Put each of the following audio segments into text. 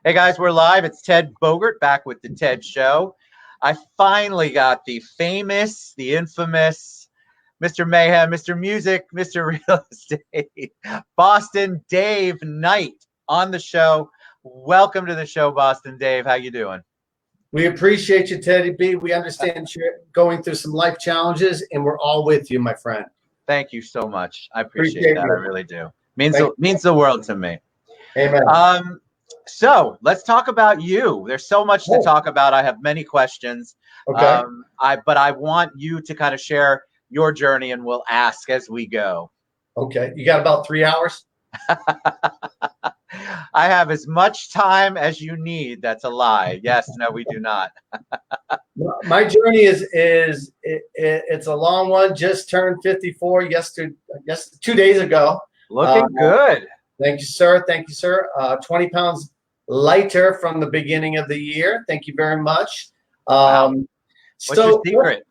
Hey guys, we're live. It's Ted Bogert back with the Ted Show. I finally got the famous, the infamous Mr. Mayhem, Mr. Music, Mr. Real Estate, Boston Dave Knight on the show. Welcome to the show, Boston Dave. How you doing? We appreciate you, Teddy B. We understand you're going through some life challenges, and we're all with you, my friend. Thank you so much. I appreciate that. I really do. Means the world to me. Amen. So let's talk about you. There's so much to talk about. I have many questions. Okay. But I want you to kind of share your journey, and we'll ask as we go. Okay. You got about 3 hours? I have as much time as you need. That's a lie. Yes, no, we do not. My journey is it's a long one. Just turned 54 yesterday, 2 days ago. Looking good. Thank you, sir. Thank you, sir. 20 pounds lighter from the beginning of the year. Thank you very much. Wow. What's your secret?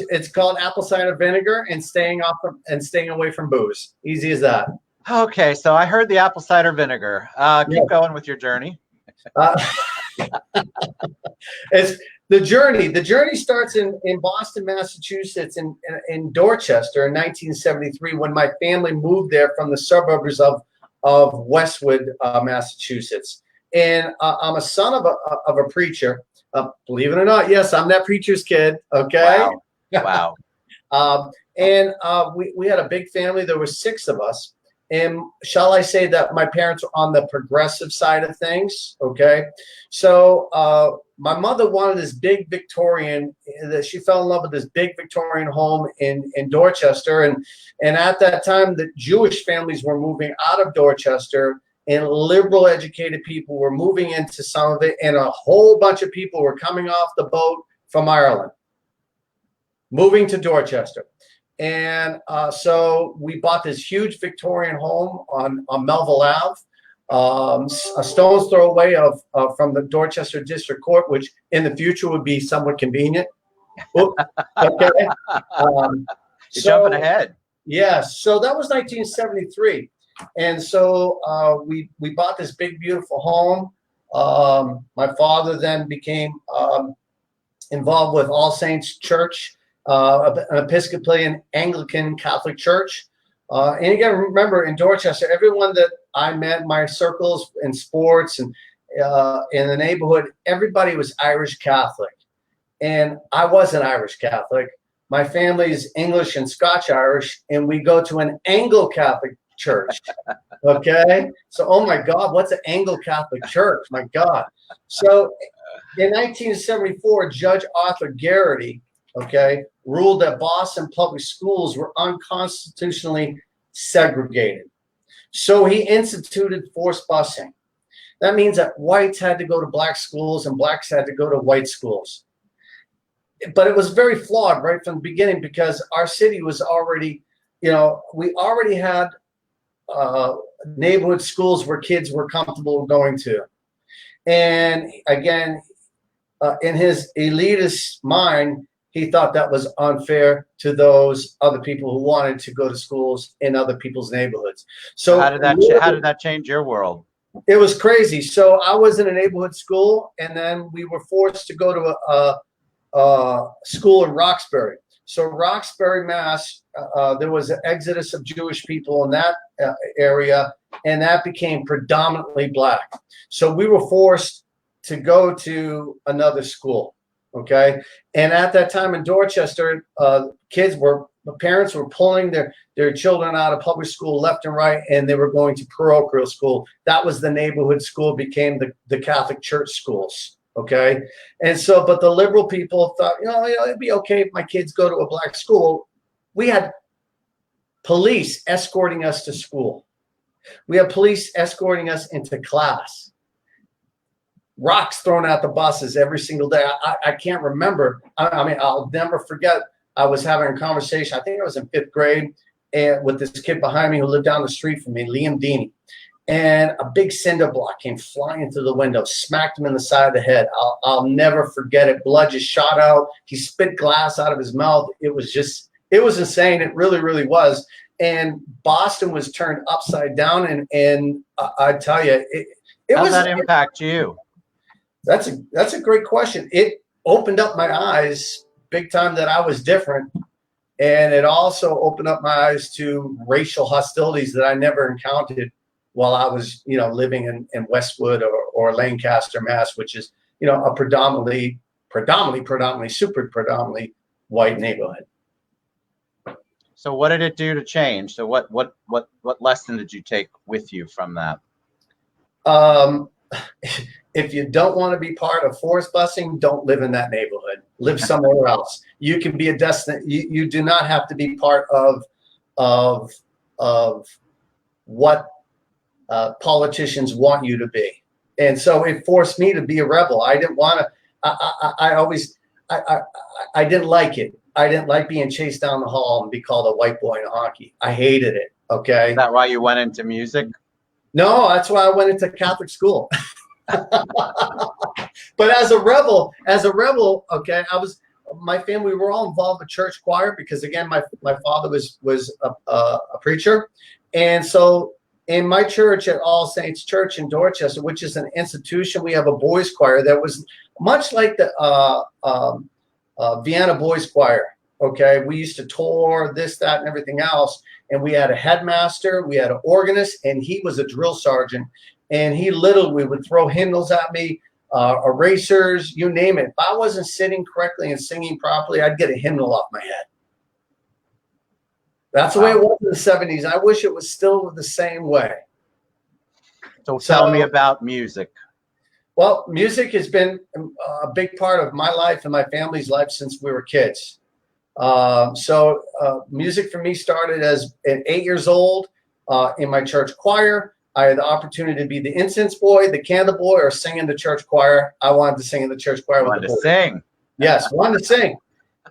It's called apple cider vinegar and staying away from booze. Easy as that. Okay, so I heard the apple cider vinegar. Keep going with your journey. It's the journey. The journey starts in Boston, Massachusetts, in Dorchester in 1973 when my family moved there from the suburbs of Westwood, Massachusetts. And I'm a son of a preacher. Believe it or not, yes, I'm that preacher's kid. Okay. Wow. And we had a big family. There were 6 of us. And shall I say that my parents were on the progressive side of things? Okay. So my mother wanted this big Victorian, that she fell in love with this big Victorian home in Dorchester. And at that time, the Jewish families were moving out of Dorchester, and liberal educated people were moving into some of it. And a whole bunch of people were coming off the boat from Ireland, moving to Dorchester. And so we bought this huge Victorian home on Melville Ave, a stone's throw away from the Dorchester District Court, which in the future would be somewhat convenient. Okay. You're jumping ahead. Yes. So that was 1973. And so we bought this big, beautiful home. My father then became involved with All Saints Church, an Episcopalian Anglican Catholic church. And you got to remember, in Dorchester, everyone that I met, my circles in sports and in the neighborhood, everybody was Irish Catholic. And I wasn't Irish Catholic. My family is English and Scotch Irish, and we go to an Anglo Catholic church. Okay. So, oh my God, what's an Anglo Catholic church? My God. So in 1974, Judge Arthur Garrity, ruled that Boston public schools were unconstitutionally segregated. So he instituted forced busing. That means that whites had to go to black schools and blacks had to go to white schools. But it was very flawed right from the beginning, because our city was already, we already had neighborhood schools where kids were comfortable going to. And again, in his elitist mind, he thought that was unfair to those other people who wanted to go to schools in other people's neighborhoods. So how did that change your world? It was crazy. So I was in a neighborhood school, and then we were forced to go to a school in Roxbury. So Roxbury, Mass, there was an exodus of Jewish people in that area, and that became predominantly black. So we were forced to go to another school. Okay. And at that time in Dorchester, the parents were pulling their children out of public school left and right, and they were going to parochial school. That was the neighborhood school, became the Catholic church schools. Okay. And so, but the liberal people thought, it'd be okay if my kids go to a black school. We had police escorting us to school. We had police escorting us into class. Rocks thrown out the buses every single day. I can't remember. I mean, I'll never forget. I was having a conversation. I think I was in 5th grade, and with this kid behind me who lived down the street from me, Liam Deaney. And a big cinder block came flying through the window, smacked him in the side of the head. I'll never forget it. Blood just shot out. He spit glass out of his mouth. It was insane. It really, really was. and Boston was turned upside down. And I tell you, it How was. does that impact you? That's a great question. It opened up my eyes big time that I was different. And it also opened up my eyes to racial hostilities that I never encountered while I was, living in Westwood or Lancaster, Mass, which is, a predominantly white neighborhood. So what did it do to change? So what lesson did you take with you from that? If you don't want to be part of forest busing, don't live in that neighborhood. Live somewhere else. You can be a you do not have to be part of what politicians want you to be. And so it forced me to be a rebel. I didn't want to. I didn't like it. I didn't like being chased down the hall and be called a white boy in hockey. I hated it. Okay. Is that why you went into music? No, that's why I went into Catholic school. But as a rebel, okay, my family, we were all involved with church choir because, again, my father was a preacher. And so in my church at All Saints Church in Dorchester, which is an institution, we have a boys choir that was much like the Vienna Boys Choir. Okay, we used to tour this, that, and everything else. And we had a headmaster, we had an organist, and he was a drill sergeant. And he literally would throw hymnals at me, erasers, you name it. If I wasn't sitting correctly and singing properly, I'd get a hymnal off my head. That's the way it was in the 70s. I wish it was still the same way. So tell me about music. Well, music has been a big part of my life and my family's life since we were kids. So music for me started as at 8 years old in my church choir. I had the opportunity to be the incense boy, the candle boy, or sing in the church choir. I wanted to sing in the church choir. Wanted to sing. Yes, wanted to sing.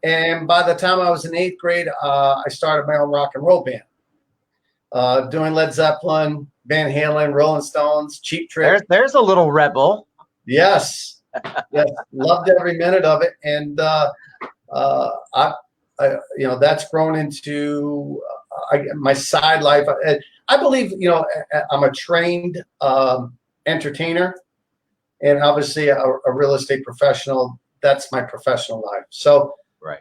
And by the time I was in 8th grade, I started my own rock and roll band, doing Led Zeppelin, Van Halen, Rolling Stones, Cheap Trick. There's a little rebel. Yes, yes, loved every minute of it, and that's grown into my side life. I believe, I'm a trained entertainer, and obviously a real estate professional. That's my professional life. So, right.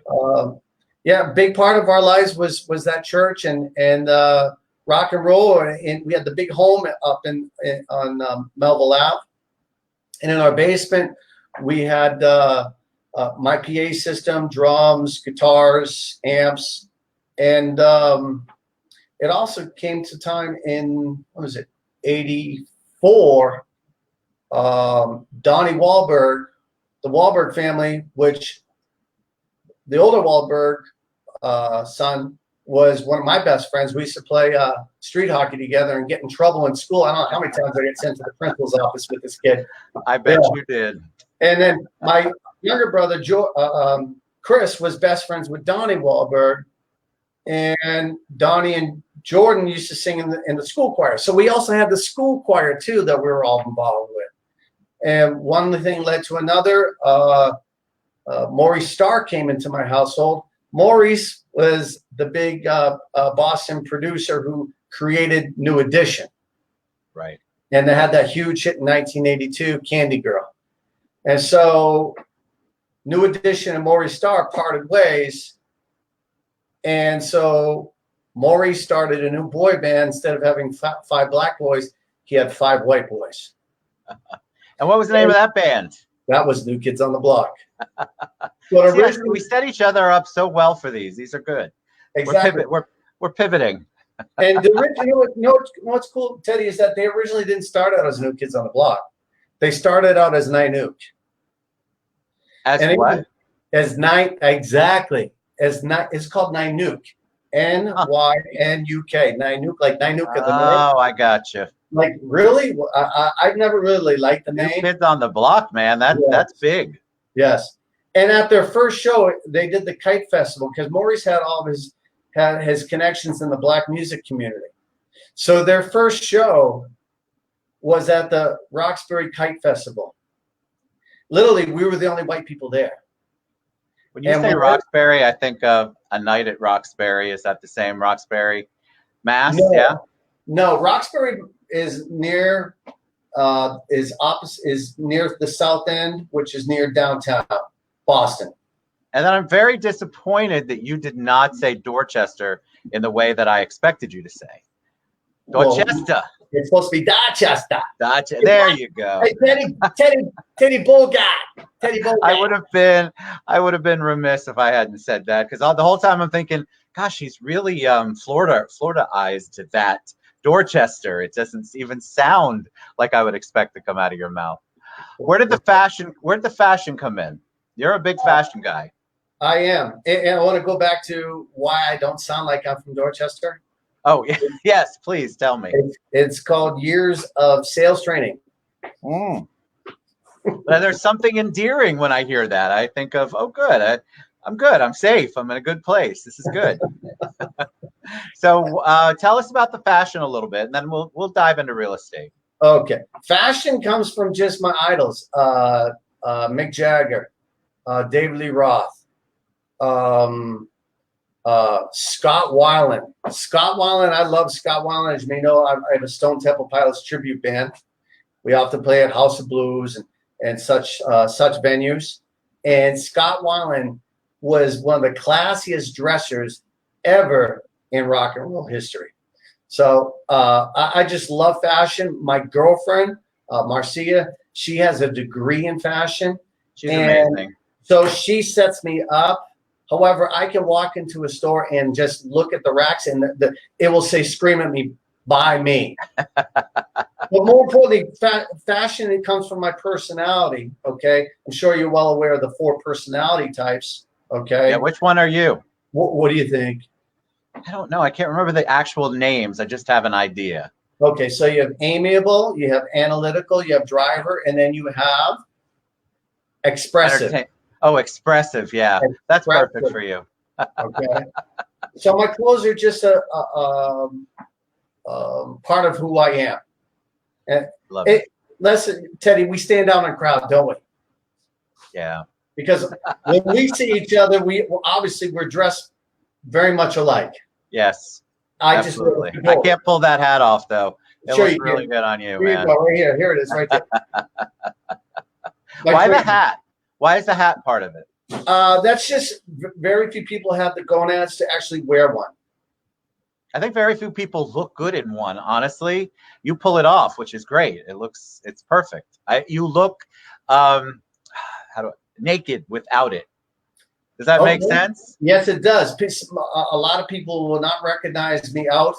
Yeah, big part of our lives was that church and rock and roll. And we had the big home up on Melville Ave, and in our basement we had my PA system, drums, guitars, amps, and it also came to time in, what was it, 84, Donnie Wahlberg, the Wahlberg family, which the older Wahlberg son was one of my best friends. We used to play street hockey together and get in trouble in school. I don't know how many times I got sent to the principal's office with this kid. I bet you did. And then my younger brother, Chris, was best friends with Donnie Wahlberg. And Donnie and Jordan used to sing in the school choir. So we also had the school choir, too, that we were all involved with. And one thing led to another. Maurice Starr came into my household. Maurice was the big Boston producer who created New Edition. Right. And they had that huge hit in 1982, Candy Girl. And so New Edition and Maurice Starr parted ways. And so Maurice started a new boy band. Instead of having 5 black boys, he had 5 white boys. And what was the name of that band? That was New Kids on the Block. But originally, we set each other up so well for these. These are good. Exactly. We're pivoting. And the original, what's cool, Teddy, is that they originally didn't start out as New Kids on the Block. They started out as Nynuk. As what? As nine, exactly. It's called Nynuk. N-Y-N-U-K. Nynuk, like Nynuk of the North. Oh, I got you. Like, really? I've never really liked the name. New Kids on the Block, man. That's big. Yes. And at their first show, they did the Kite Festival because Maurice had all of his connections in the black music community. So their first show was at the Roxbury Kite Festival. Literally, we were the only white people there. When you say Roxbury, I think of A Night at Roxbury. Is that the same Roxbury? Mass, No, yeah. no. Roxbury is near is near the south end, which is near downtown Boston. And then I'm very disappointed that you did not say Dorchester in the way that I expected you to say. Dorchester. Well, it's supposed to be Dorchester. There you go. Hey, Teddy Bogart. Teddy Bogart. I would have been remiss if I hadn't said that, because the whole time I'm thinking, gosh, he's really Florida-ized to that Dorchester. It doesn't even sound like I would expect to come out of your mouth. Where did the fashion come in? You're a big fashion guy. I am. And I want to go back to why I don't sound like I'm from Dorchester. Oh, yes, please tell me. It's called years of sales training. There's something endearing when I hear that. I think of, oh, good. I'm good. I'm safe. I'm in a good place. This is good. So tell us about the fashion a little bit, and then we'll dive into real estate. Okay. Fashion comes from just my idols. Mick Jagger, David Lee Roth, Scott Weiland. Scott Weiland, I love Scott Weiland. As you may know, I have a Stone Temple Pilots tribute band. We often play at House of Blues and such venues. And Scott Weiland was one of the classiest dressers ever in rock and roll history. So I just love fashion. My girlfriend, Marcia, she has a degree in fashion. She's amazing. So she sets me up. However, I can walk into a store and just look at the racks, and it will say, "Scream at me, buy me." But more importantly, fashion, it comes from my personality. Okay, I'm sure you're well aware of the 4 personality types. Okay. Yeah, which one are you? What do you think? I don't know. I can't remember the actual names. I just have an idea. Okay, so you have amiable, you have analytical, you have driver, and then you have expressive. Oh, expressive. Yeah, that's perfect for you. Okay. So my clothes are just a part of who I am. And Love it. Listen, Teddy, we stand out in a crowd, don't we? Yeah. Because when we see each other, we're dressed very much alike. Yes. Absolutely. I can't pull that hat off though. It looks really good on you, man. Here you go, right here. Here it is, right there. Why the hat? Why is the hat part of it? That's just very few people have the gonads to actually wear one. I think very few people look good in one. Honestly, you pull it off, which is great. It's perfect. You look naked without it. Does that make sense? Yes, it does. A lot of people will not recognize me out.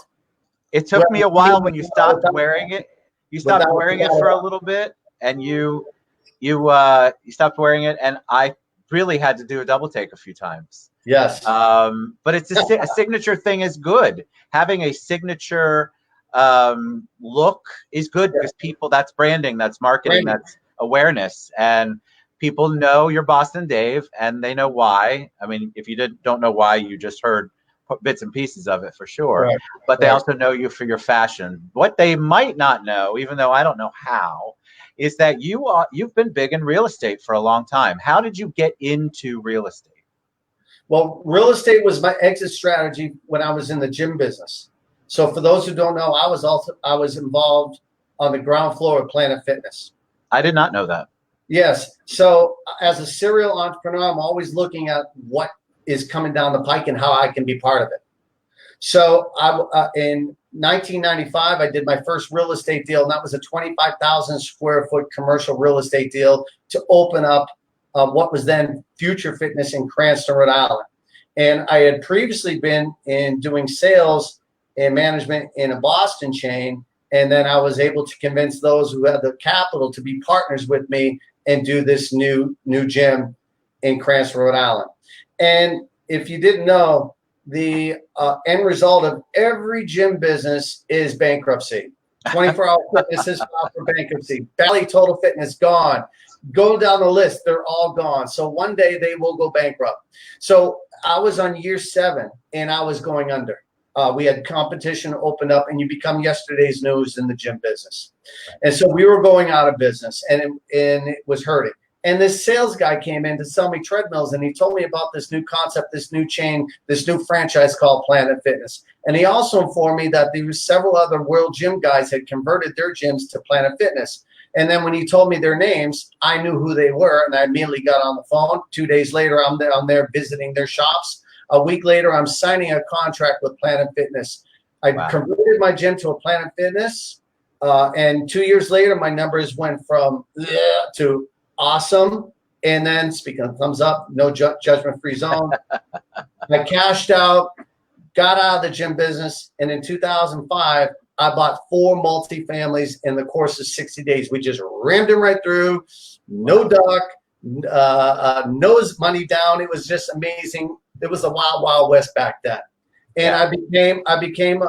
It took me a while when you stopped wearing it. You stopped wearing it for a little bit, and you stopped wearing it, and I really had to do a double take a few times. Yes. But it's a signature thing is good. Having a signature look is good because that's branding, that's marketing, that's awareness, and people know you're Boston Dave, and they know why. I mean, if you don't know why, you just heard bits and pieces of it for sure. Right. But they also know you for your fashion. What they might not know, even though I don't know how, is that you've been big in real estate for a long time. How did you get into real estate? Well, real estate was my exit strategy when I was in the gym business. So for those who don't know, I was involved on the ground floor of Planet Fitness. I did not know that. Yes. So as a serial entrepreneur, I'm always looking at what is coming down the pike and how I can be part of it. So in 1995, I did my first real estate deal, and that was a 25,000 square foot commercial real estate deal to open up what was then Future Fitness in Cranston, Rhode Island. And I had previously been in doing sales and management in a Boston chain, and then I was able to convince those who had the capital to be partners with me and do this new gym in Cranston, Rhode Island. And if you didn't know, the end result of every gym business is bankruptcy. 24-hour fitness is filed for bankruptcy. Valley Total Fitness, gone. Go down the list, they're all gone. So one day they will go bankrupt. So I was on year 7 and I was going under. We had competition opened up, and you become yesterday's news in the gym business. And so we were going out of business, and it was hurting. And this sales guy came in to sell me treadmills, and he told me about this new concept, this new chain, this new franchise called Planet Fitness. And he also informed me that there were several other World Gym guys had converted their gyms to Planet Fitness. And then when he told me their names, I knew who they were, and I immediately got on the phone. 2 days later, I'm there visiting their shops. A week later, I'm signing a contract with Planet Fitness. I converted my gym to a Planet Fitness, and 2 years later, my numbers went from to awesome. And then, speaking of thumbs up, no judgment-free zone. I cashed out, got out of the gym business, and in 2005, I bought 4 multifamilies in the course of 60 days. We just rammed them right through, no duck, no money down. It was just amazing. It was the wild, wild west back then. And I became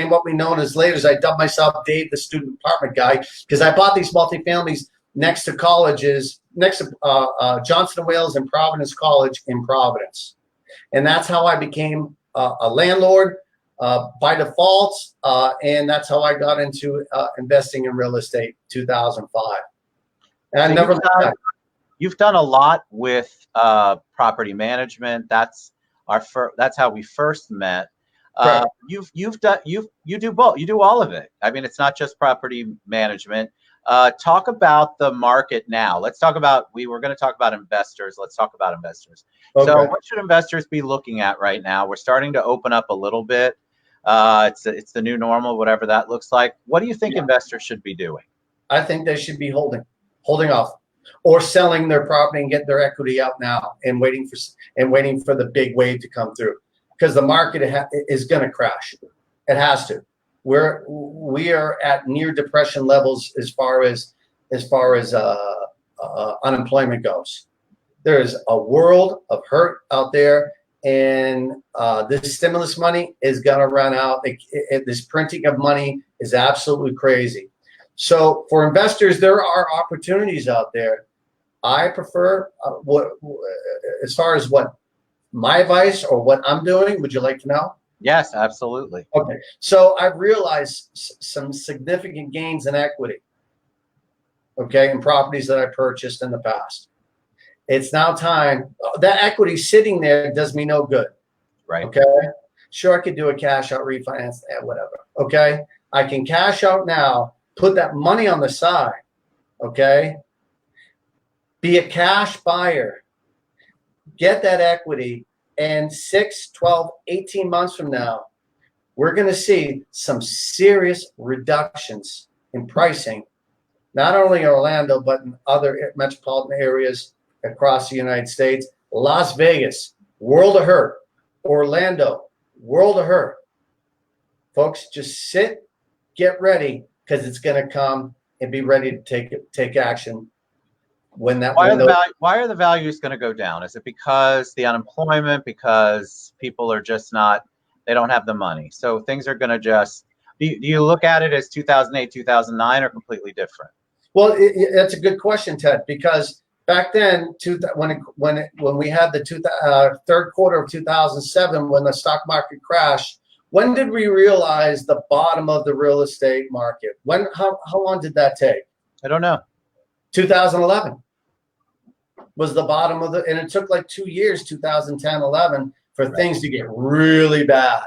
what we know as later as I dubbed myself Dave, the student apartment guy, because I bought these multifamilies next to colleges, next to Johnson & Wales and Providence College in Providence. And that's how I became a landlord by default. And that's how I got into investing in real estate, 2005. And so you've done a lot with property management. That's how we first met. You do both. You do all of it. I mean, it's not just property management. Talk about the market now. Let's talk about, we were going to talk about investors. Let's talk about investors. Okay. So what should investors be looking at right now? We're starting to open up a little bit. It's the new normal, whatever that looks like. What do you think investors should be doing? I think they should be holding off, or selling their property and get their equity out now and waiting for the big wave to come through, because the market is going to crash. It has to. We are at near depression levels as far as unemployment goes. There is a world of hurt out there, and this stimulus money is going to run out. This printing of money is absolutely crazy. So for investors, there are opportunities out there. I prefer as far as what my advice or what I'm doing. Would you like to know? Yes, absolutely. Okay. So I've realized some significant gains in equity, okay, in properties that I purchased in the past. It's now time. That equity sitting there does me no good. Right. Okay. Sure, I could do a cash out refinance, whatever. Okay. I can cash out now, put that money on the side. Okay. Be a cash buyer. Get that equity. And 6, 12, 18 months from now, we're going to see some serious reductions in pricing, not only in Orlando, but in other metropolitan areas across the United States. Las Vegas, world of hurt. Orlando, world of hurt. Folks, just sit, get ready, because it's going to come, and be ready to take action. When that why are the values going to go down? Is it because the unemployment, because people are just they don't have the money? So things are going to just, do you look at it as 2008, 2009, or completely different? Well, that's a good question, Ted, because back then, when we had the third quarter of 2007, when the stock market crashed, when did we realize the bottom of the real estate market? How long did that take? I don't know. 2011 was the bottom of and it took like 2 years, 2010, 11, for things to get really bad.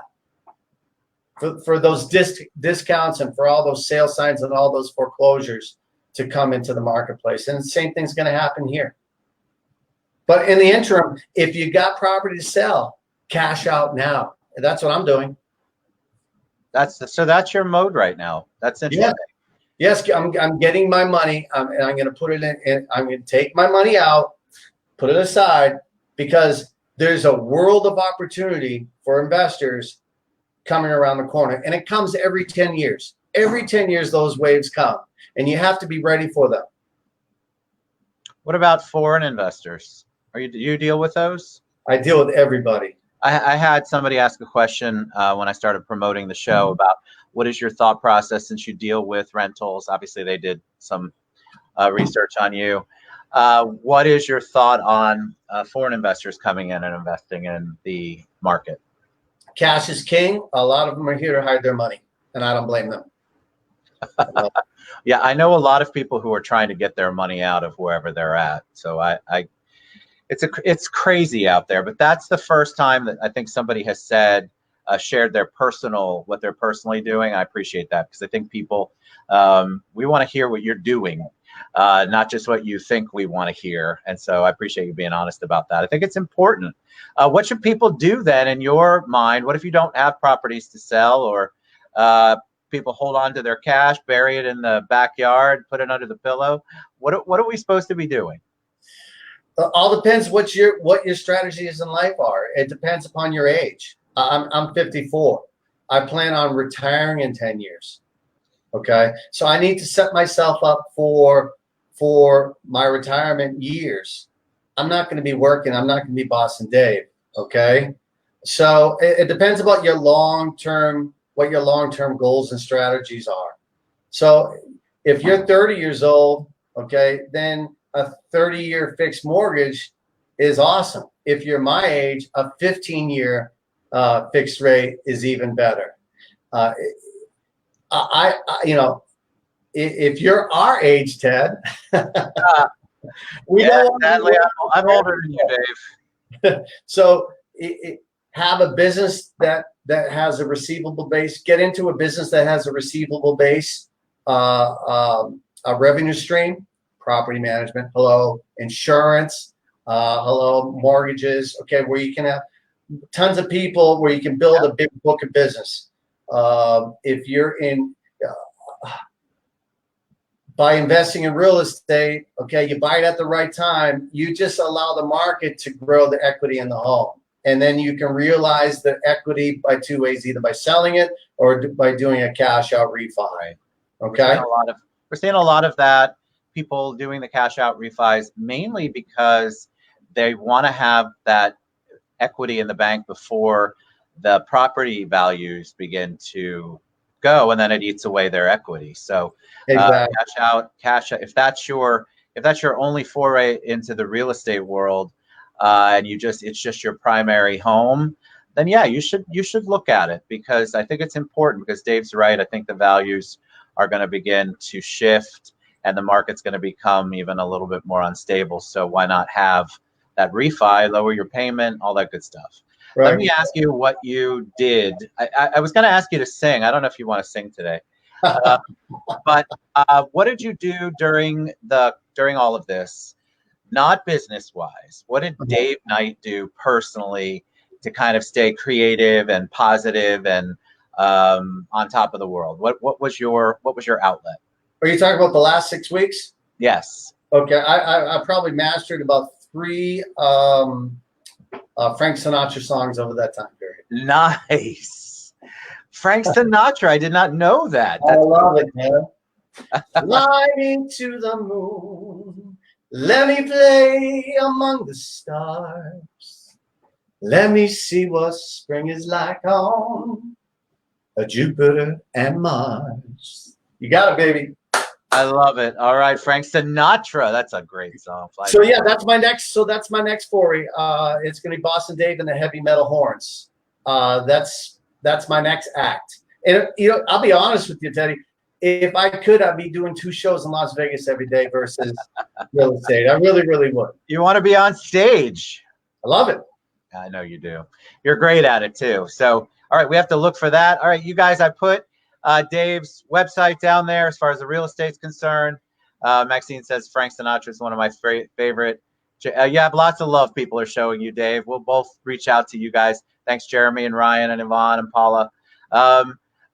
For those discounts and for all those sale signs and all those foreclosures to come into the marketplace. And the same thing's going to happen here. But in the interim, if you got property to sell, cash out now. And that's what I'm doing. So that's your mode right now. That's interesting. Yeah. Yes, I'm getting my money, and I'm going to put it in. I'm going to take my money out, put it aside, because there's a world of opportunity for investors coming around the corner, and it comes every 10 years. Every 10 years, those waves come, and you have to be ready for them. What about foreign investors? Do you deal with those? I deal with everybody. I had somebody ask a question when I started promoting the show about what is your thought process since you deal with rentals. Obviously, they did some research on you. What is your thought on foreign investors coming in and investing in the market? Cash is king. A lot of them are here to hide their money, and I don't blame them. Yeah, I know a lot of people who are trying to get their money out of wherever they're at. So it's crazy out there. But that's the first time that I think somebody has said, shared what they're personally doing. I appreciate that, because I think people, we want to hear what you're doing, not just what you think we want to hear. And so I appreciate you being honest about that. I think it's important. What should people do then, in your mind? What if you don't have properties to sell, or people hold on to their cash, bury it in the backyard, put it under the pillow? What are we supposed to be doing? All depends what your strategies in life are. It depends upon your age. I'm 54. I plan on retiring in 10 years. Okay, so I need to set myself up for my retirement years. I'm not going to be working. I'm not going to be Boston Dave. Okay, so it depends about your long-term, what your long-term goals and strategies are. So if you're 30 years old, okay, then a 30-year fixed mortgage is awesome. If you're my age, a 15-year fixed rate is even better. If you're our age, Ted, sadly, I'm older than you, Dave. So have a business that has a receivable base. Get into a business that has a receivable base, a revenue stream, property management, hello, insurance, hello, mortgages. Okay, where you can have tons of people, where you can build a big book of business. If you're in by investing in real estate, okay, you buy it at the right time. You just allow the market to grow the equity in the home. And then you can realize the equity by two ways, either by selling it or by doing a cash out refi. Okay. We're seeing a lot of that, people doing the cash out refis, mainly because they want to have that equity in the bank before the property values begin to go, and then it eats away their equity. So exactly. cash out. If that's your only foray into the real estate world, and it's just your primary home, then yeah, you should look at it, because I think it's important, because Dave's right. I think the values are going to begin to shift, and the market's going to become even a little bit more unstable. So why not have that refi, lower your payment, all that good stuff. Right. Let me ask you what you did. I was going to ask you to sing. I don't know if you want to sing today, but what did you do during all of this? Not business wise. What did Dave Knight do personally to kind of stay creative and positive and on top of the world? What was your outlet? Are you talking about the last 6 weeks? Yes. Okay, I probably mastered about 3 Frank Sinatra songs over that time period. Nice. Frank Sinatra. I did not know that. I love it, man. Flying to the moon. Let me play among the stars. Let me see what spring is like on Jupiter and Mars. You got it, baby. I love it. All right, Frank Sinatra. That's a great song. So yeah, that's my next foray. It's going to be Boston Dave and the Heavy Metal Horns. That's my next act. And I'll be honest with you, Teddy. If I could, I'd be doing 2 shows in Las Vegas every day versus real estate. I really, really would. You want to be on stage? I love it. I know you do. You're great at it too. So, all right, we have to look for that. All right, you guys, I put Dave's website down there as far as the real estate's concerned. Maxine says Frank Sinatra is one of my favorite. You have lots of love people are showing you, Dave. We'll both reach out to you guys. Thanks, Jeremy and Ryan and Yvonne and Paula.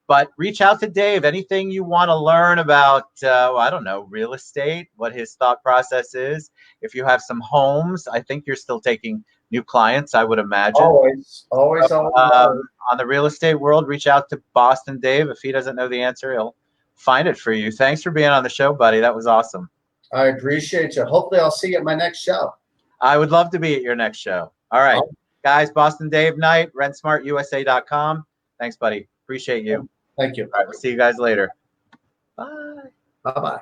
But reach out to Dave. Anything you want to learn about, I don't know, real estate, what his thought process is. If you have some homes, I think you're still taking new clients, I would imagine. Always. On the real estate world, reach out to Boston Dave. If he doesn't know the answer, he'll find it for you. Thanks for being on the show, buddy. That was awesome. I appreciate you. Hopefully I'll see you at my next show. I would love to be at your next show. All right, guys, Boston Dave Knight, RentSmartUSA.com. Thanks, buddy. Appreciate you. Thank you. All right, we'll see you guys later. Bye. Bye-bye.